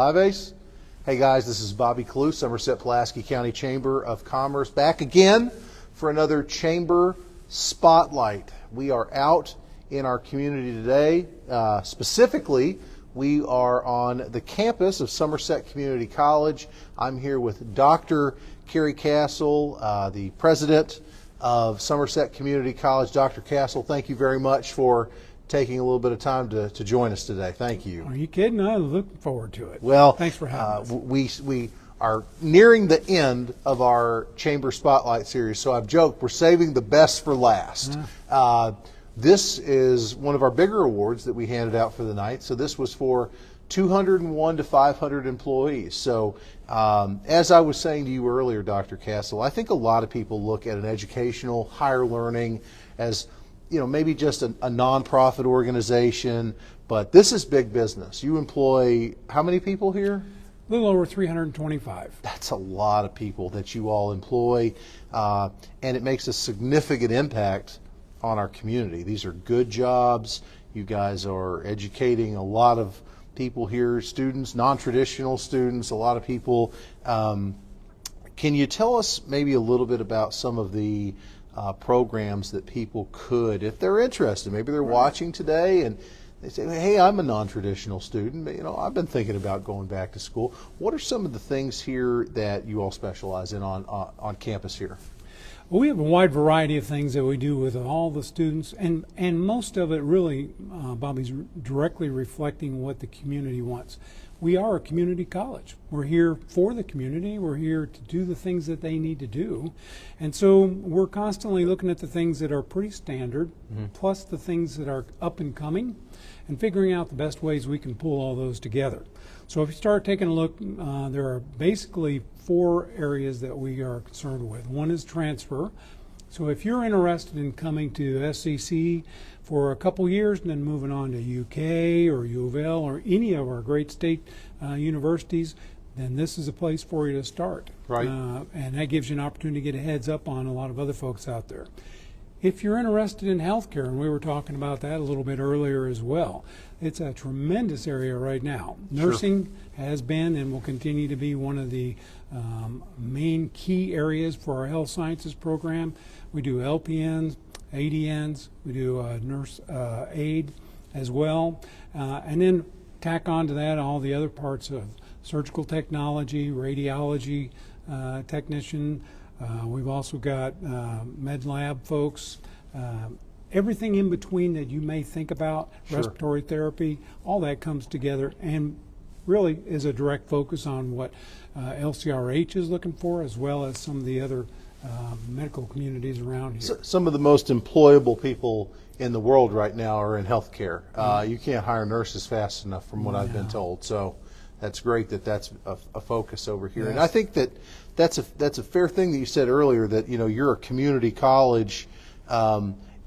Live-Ace. Hey guys, this is Bobby Clue, Somerset-Pulaski County Chamber of Commerce, back again for another Chamber Spotlight. We are out in our community today. Specifically, we are on the campus of Somerset Community College. I'm here with Dr. Carrie Castle, the president of Somerset Community College. Dr. Castle, thank you very much for taking a little bit of time to join us today. Thank you. Are you kidding? I'm looking forward to it. Well, thanks for having us. We are nearing the end of our Chamber Spotlight series, so I've joked we're saving the best for last. This is one of our bigger awards that we handed out for the night. So this was for 201 to 500 employees. So as I was saying to you earlier, Dr. Castle, I think a lot of people look at an educational, higher learning as, you know, maybe just a nonprofit organization, but this is big business. You employ how many people here? A little over 325. That's a lot of people that you all employ, and it makes a significant impact on our community. These are good jobs. You guys are educating a lot of people here, students, non-traditional students, a lot of people. Can you tell us maybe a little bit about some of the programs that people could, if they're interested, maybe they're watching today and they say, hey, I'm a non-traditional student, but, you know, I've been thinking about going back to school. What are some of the things here that you all specialize in on campus here? Well, we have a wide variety of things that we do with all the students, and most of it really, Bobby's directly reflecting what the community wants. We are a community college. We're here for the community. We're here to do the things that they need to do. And so we're constantly looking at the things that are pretty standard, plus the things that are up and coming, and figuring out the best ways we can pull all those together. So if you start taking a look, there are basically 4 areas that we are concerned with. One is transfer. So if you're interested in coming to SCC for a couple years and then moving on to UK or U of L or any of our great state universities, then this is a place for you to start. Right. And that gives you an opportunity to get a heads up on a lot of other folks out there. If you're interested in healthcare, and we were talking about that a little bit earlier as well, it's a tremendous area right now. Nursing has been and will continue to be one of the main key areas for our health sciences program. We do LPNs, ADNs, we do nurse aid as well, and then tack on to that all the other parts of surgical technology, radiology technician. We've also got med lab folks, everything in between that you may think about, respiratory therapy, all that comes together and really is a direct focus on what LCRH is looking for, as well as some of the other medical communities around here. Some of the most employable people in the world right now are in healthcare. You can't hire nurses fast enough from what I've been told. So that's great that that's a focus over here. And I think that that's a fair thing that you said earlier, that, you know, you're a community college.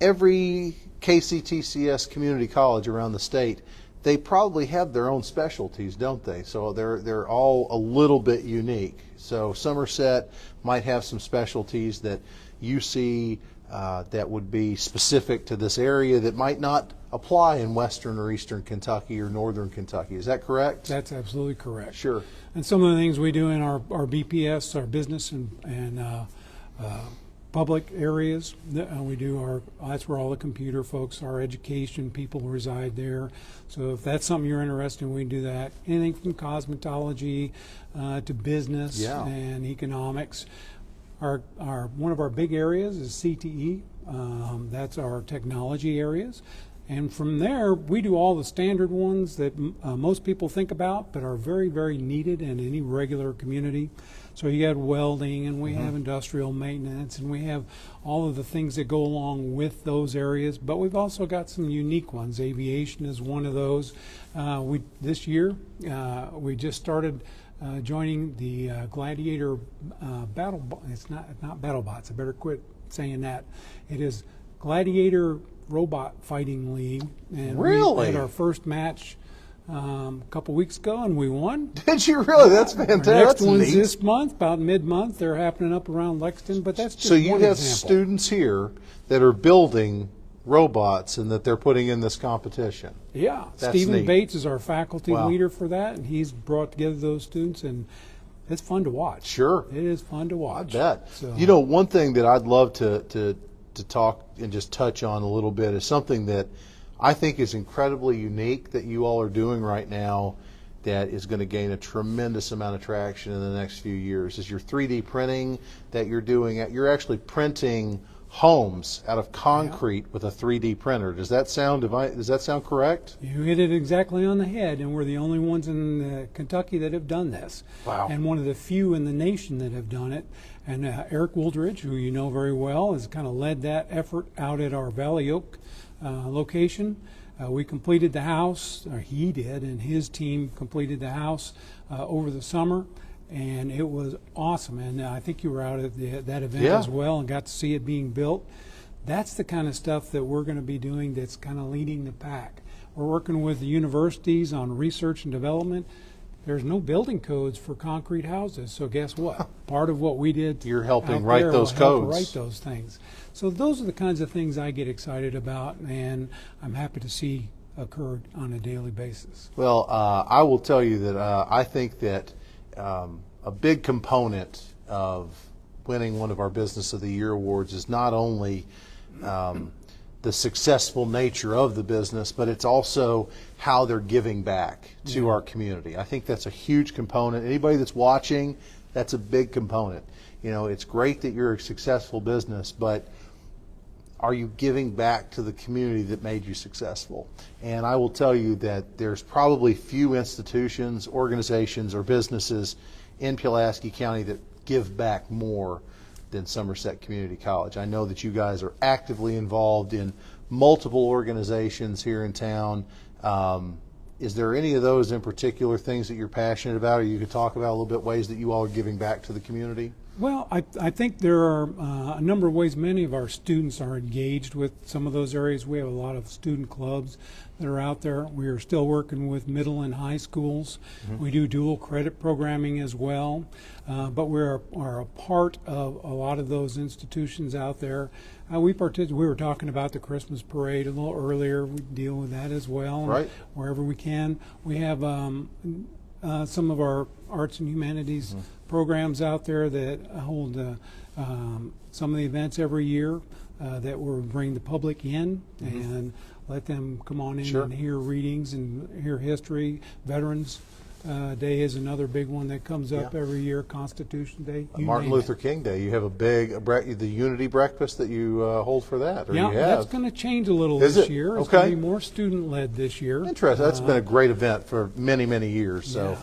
Every KCTCS community college around the state, they probably have their own specialties, don't they? So they're all a little bit unique. So Somerset might have some specialties that you see that would be specific to this area that might not apply in western or eastern Kentucky or northern Kentucky. Is that correct? That's absolutely correct. Sure. And some of the things we do in our BPS, our business and public areas, we do that's where all the computer folks, our education people reside there. So if that's something you're interested in, we can do that. Anything from cosmetology to business and economics. One of our big areas is CTE. That's our technology areas. And from there, we do all the standard ones that most people think about, but are very, very needed in any regular community. So you got welding, and we have industrial maintenance, and we have all of the things that go along with those areas. But we've also got some unique ones. Aviation is one of those. This year, we just started joining the Gladiator battle. It's not BattleBots. I better quit saying that. It is Gladiator Robot Fighting League. And we had our first match a couple weeks ago, and we won. Did you really? That's fantastic. Our next one's this month, about mid-month. They're happening up around Lexington, but that's just so you one have example. Students here that are building robots and that they're putting in this competition. Yeah, That's Stephen neat. Bates is our faculty Wow. leader for that, and he's brought together those students, and it's fun to watch. Sure. It is fun to watch. I bet. So, You know, one thing that I'd love to talk and just touch on a little bit is something that I think is incredibly unique that you all are doing right now that is going to gain a tremendous amount of traction in the next few years is your 3D printing that you're doing. You're actually printing homes out of concrete with a 3D printer. Does that sound correct? You hit it exactly on the head, and we're the only ones in Kentucky that have done this. Wow. And one of the few in the nation that have done it. And Eric Wooldridge, who you know very well, has kind of led that effort out at our Valley Oak location. We completed the house, or he did, and his team completed the house over the summer. And it was awesome, and I think you were out at that event as well and got to see it being built. That's the kind of stuff that we're going to be doing that's kind of leading the pack. We're working with the universities on research and development. There's no building codes for concrete houses, so guess what? Part of what we did You're helping out write there those will help codes. write those things. So those are the kinds of things I get excited about, and I'm happy to see occur on a daily basis. Well, I will tell you that I think that a big component of winning one of our Business of the Year awards is not only the successful nature of the business, but it's also how they're giving back to our community. I think that's a huge component. Anybody that's watching, that's a big component. You know, it's great that you're a successful business, but are you giving back to the community that made you successful? And I will tell you that there's probably few institutions, organizations, or businesses in Pulaski County that give back more than Somerset Community College. I know that you guys are actively involved in multiple organizations here in town. Is there any of those in particular things that you're passionate about, or you could talk about a little bit ways that you all are giving back to the community? Well, I think there are a number of ways many of our students are engaged with some of those areas. We have a lot of student clubs that are out there. We are still working with middle and high schools. We do dual credit programming as well, but we are a part of a lot of those institutions out there. We were talking about the Christmas parade a little earlier. We deal with that as well, Right. wherever we can. We have some of our arts and humanities programs out there that hold some of the events every year that will bring the public in and let them come on in and hear readings and hear history. Veterans Day is another big one that comes up every year. Constitution Day. Martin Luther King Day. You have a big the Unity Breakfast that you hold for that. Or Yeah, you have. that's going to change a little Is this it? year. It's Okay. going to be more student-led this year. Interesting. That's been a great event for many, many years. So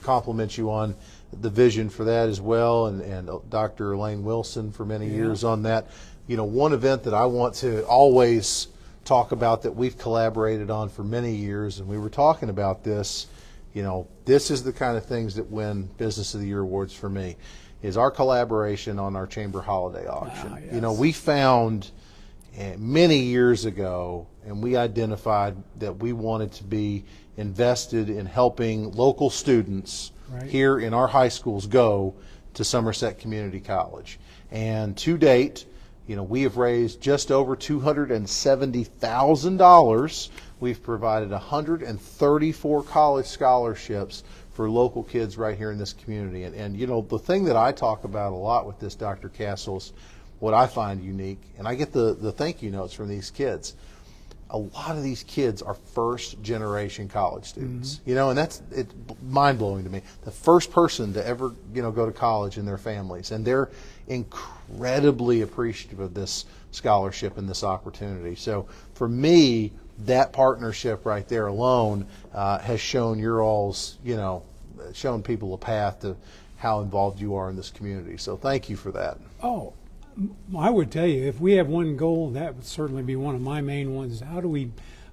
compliment you on the vision for that as well, and Dr. Elaine Wilson for many years on that. You know, one event that I want to always talk about that we've collaborated on for many years, and we were talking about this, you know, this is the kind of things that win Business of the Year awards for me, is our collaboration on our Chamber Holiday Auction. Yes. You know, we found many years ago, and we identified that we wanted to be invested in helping local students here in our high schools go to Somerset Community College. And to date, you know, we have raised just over $270,000. We've provided 134 college scholarships for local kids right here in this community. And you know, the thing that I talk about a lot with this, Dr. Castles, what I find unique, and I get the thank you notes from these kids, a lot of these kids are first generation college students, you know, and it's mind blowing to me. The first person to ever, you know, go to college in their families, and they're incredibly appreciative of this scholarship and this opportunity. So for me, that partnership right there alone has shown your all's, you know, shown people a path to how involved you are in this community. So thank you for that. Oh, I would tell you, if we have one goal, that would certainly be one of my main ones. How do we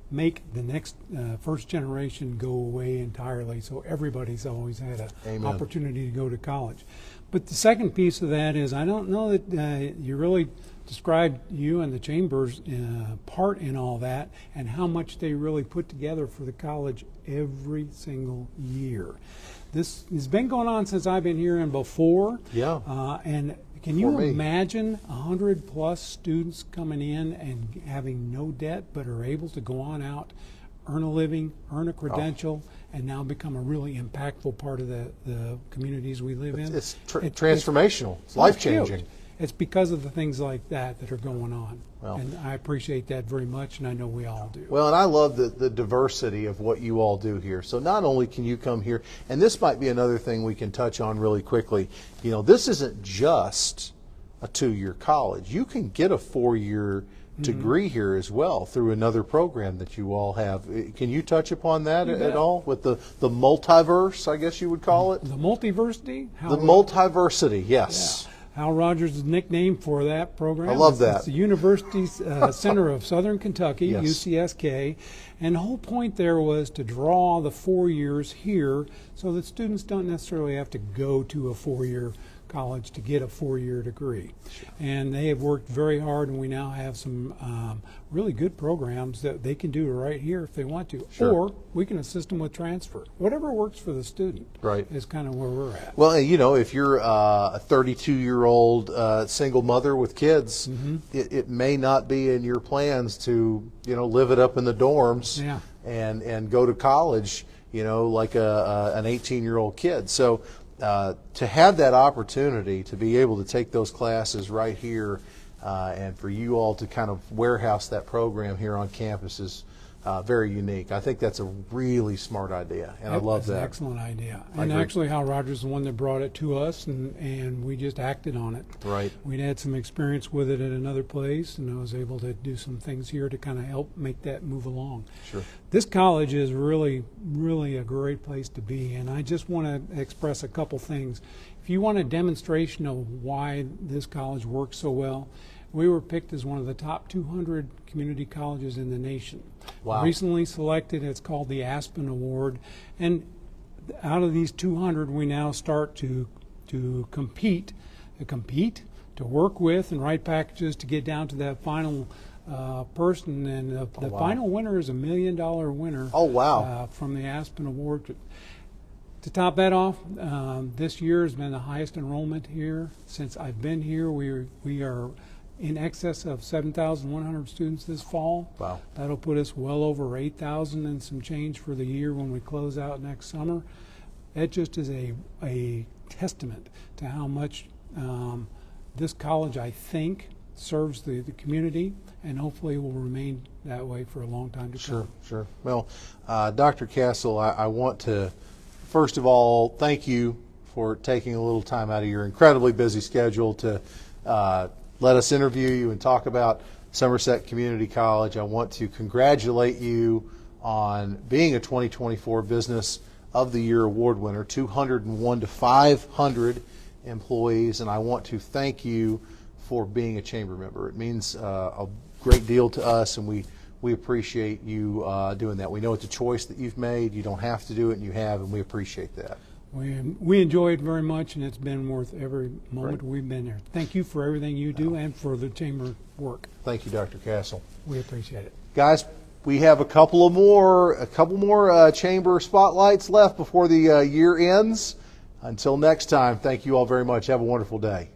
make the next first generation go away entirely so everybody's always had an opportunity to go to college? But the second piece of that is, I don't know that you really described you and the Chamber's part in all that and how much they really put together for the college every single year. This has been going on since I've been here and before. Yeah. And Can you for me. imagine 100+ students coming in and having no debt, but are able to go on out, earn a living, earn a credential, and now become a really impactful part of the communities we live in? It's transformational. It's life-changing. Huge. It's because of the things like that that are going on. Well, and I appreciate that very much, and I know we all do. Well, and I love the diversity of what you all do here. So not only can you come here, and this might be another thing we can touch on really quickly. You know, this isn't just a 2-year college. You can get a 4-year degree here as well through another program that you all have. Can you touch upon that at all with the multiverse, I guess you would call it? The multiversity? The multiversity, yes. Yeah. Hal Rogers' nickname for that program. I love that. It's the University Center of Southern Kentucky, Yes. UCSK. And the whole point there was to draw the 4 years here so that students don't necessarily have to go to a 4-year college to get a 4-year degree. And they have worked very hard, and we now have some really good programs that they can do right here if they want to. Sure. Or we can assist them with transfer. Whatever works for the student Right. is kind of where we're at. Well, you know, if you're a 32-year-old single mother with kids, it may not be in your plans to, you know, live it up in the dorms Yeah. and go to college, you know, like an 18-year-old kid. So to have that opportunity to be able to take those classes right here and for you all to kind of warehouse that program here on campus is very unique. I think that's a really smart idea, and I love That's that. an excellent idea. I And agree. actually, Hal Rogers is the one that brought it to us, and we just acted on it. Right. We'd had some experience with it at another place, and I was able to do some things here to kind of help make that move along. Sure. This college is really, really a great place to be, and I just want to express a couple things. If you want a demonstration of why this college works so well, we were picked as one of the top 200 community colleges in the nation. Wow. Recently selected, it's called the Aspen Award, and out of these 200, we now start to compete, to work with and write packages to get down to that final person, and the wow. final winner is $1 million winner. Oh, wow. From the Aspen Award. To top that off, this year has been the highest enrollment here since I've been here. We are in excess of 7,100 students this fall. Wow. That'll put us well over 8,000 and some change for the year when we close out next summer. That just is a testament to how much this college, I think, serves the community, and hopefully will remain that way for a long time to come. Sure. Well, Dr. Castle, I want to, first of all, thank you for taking a little time out of your incredibly busy schedule to let us interview you and talk about Somerset Community College. I want to congratulate you on being a 2024 Business of the Year Award winner, 201 to 500 employees, and I want to thank you for being a chamber member. It means a great deal to us, and we appreciate you doing that. We know it's a choice that you've made. You don't have to do it, and you have, and we appreciate that. We enjoy it very much, and it's been worth every moment Great. we've been there. Thank you for everything you do and for the chamber work. Thank you, Dr. Castle. We appreciate it. Guys, we have a couple more chamber spotlights left before the year ends. Until next time, thank you all very much. Have a wonderful day.